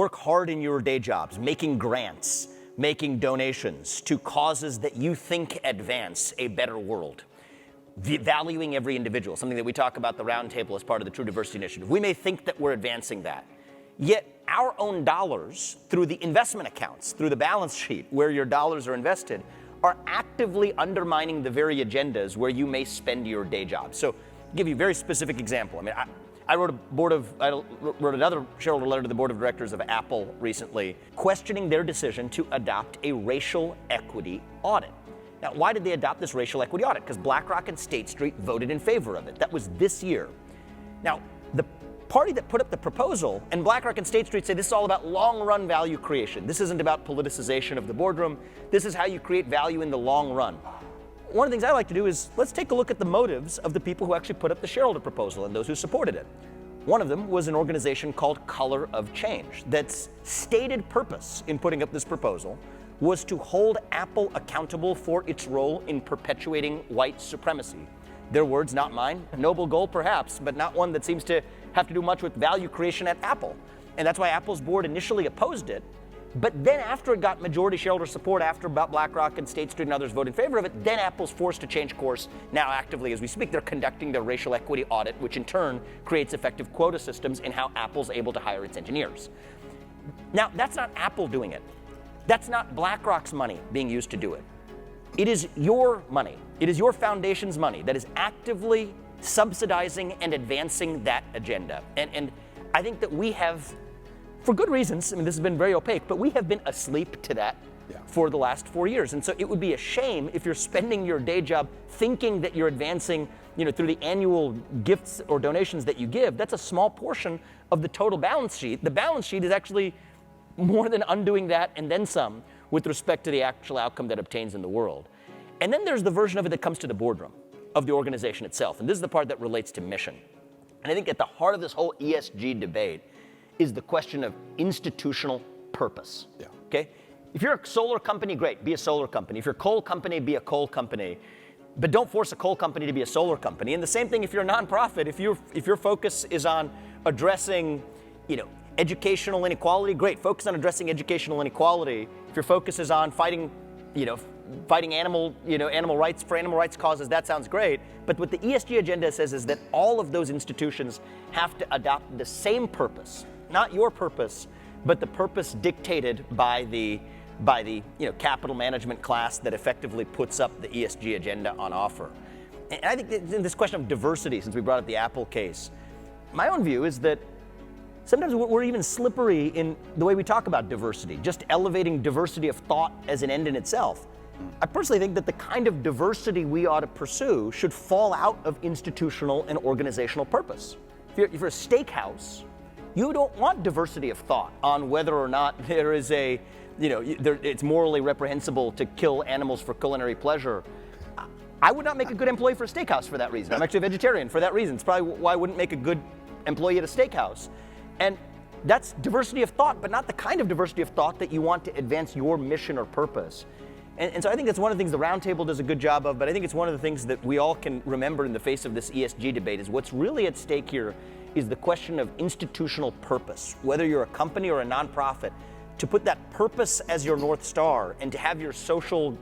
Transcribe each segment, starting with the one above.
Work hard in your day jobs, making grants, making donations to causes that you think advance a better world. Valuing every individual, something that we talk about the roundtable as part of the True Diversity Initiative. We may think that we're advancing that. Yet our own dollars, through the investment accounts, through the balance sheet where your dollars are invested, are actively undermining the very agendas where you may spend your day job. So, I'll give you a very specific example. I mean, I wrote another shareholder letter to the board of directors of Apple recently, questioning their decision to adopt a racial equity audit. Now, why did they adopt this racial equity audit? Because BlackRock and State Street voted in favor of it. That was this year. Now, the party that put up the proposal, and BlackRock and State Street say this is all about long-run value creation. This isn't about politicization of the boardroom. This is how you create value in the long run. One of the things I like to do is let's take a look at the motives of the people who actually put up the shareholder proposal and those who supported it. One of them was an organization called Color of Change that's stated purpose in putting up this proposal was to hold Apple accountable for its role in perpetuating white supremacy. Their words, not mine. A noble goal perhaps, but not one that seems to have to do much with value creation at Apple. And that's why Apple's board initially opposed it. But then after it got majority shareholder support, after BlackRock and State Street and others voted in favor of it, then Apple's forced to change course. Now actively, as we speak, they're conducting their racial equity audit, which in turn creates effective quota systems in how Apple's able to hire its engineers. Now, that's not Apple doing it. That's not BlackRock's money being used to do it. It is your money. It is your foundation's money that is actively subsidizing and advancing that agenda. And I think that we have, for good reasons, I mean, this has been very opaque, but we have been asleep to that for the last 4 years. And so it would be a shame if you're spending your day job thinking that you're advancing, through the annual gifts or donations that you give. That's a small portion of the total balance sheet. The balance sheet is actually more than undoing that and then some with respect to the actual outcome that obtains in the world. And then there's the version of it that comes to the boardroom of the organization itself. And this is the part that relates to mission. And I think at the heart of this whole ESG debate is the question of institutional purpose. Okay? If you're a solar company, great, be a solar company. If you're a coal company, be a coal company. But don't force a coal company to be a solar company. And the same thing if you're a nonprofit. If your focus is on addressing, educational inequality, great, focus on addressing educational inequality. If your focus is on fighting animal rights for animal rights causes, that sounds great. But what the ESG agenda says is that all of those institutions have to adopt the same purpose, not your purpose, but the purpose dictated by the capital management class that effectively puts up the ESG agenda on offer. And I think in this question of diversity, since we brought up the Apple case, my own view is that sometimes we're even slippery in the way we talk about diversity, just elevating diversity of thought as an end in itself. I personally think that the kind of diversity we ought to pursue should fall out of institutional and organizational purpose. If you're a steakhouse, you don't want diversity of thought on whether or not there is it's morally reprehensible to kill animals for culinary pleasure. I would not make a good employee for a steakhouse for that reason. I'm actually a vegetarian for that reason. It's probably why I wouldn't make a good employee at a steakhouse. And that's diversity of thought, but not the kind of diversity of thought that you want to advance your mission or purpose. And so I think that's one of the things the roundtable does a good job of, but I think it's one of the things that we all can remember in the face of this ESG debate is what's really at stake here is the question of institutional purpose. Whether you're a company or a nonprofit, to put that purpose as your North Star and to have your social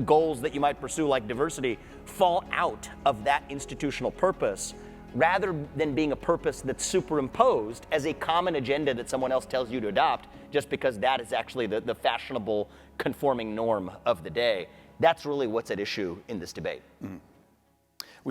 goals that you might pursue like diversity fall out of that institutional purpose rather than being a purpose that's superimposed as a common agenda that someone else tells you to adopt just because that is actually the fashionable conforming norm of the day. That's really what's at issue in this debate.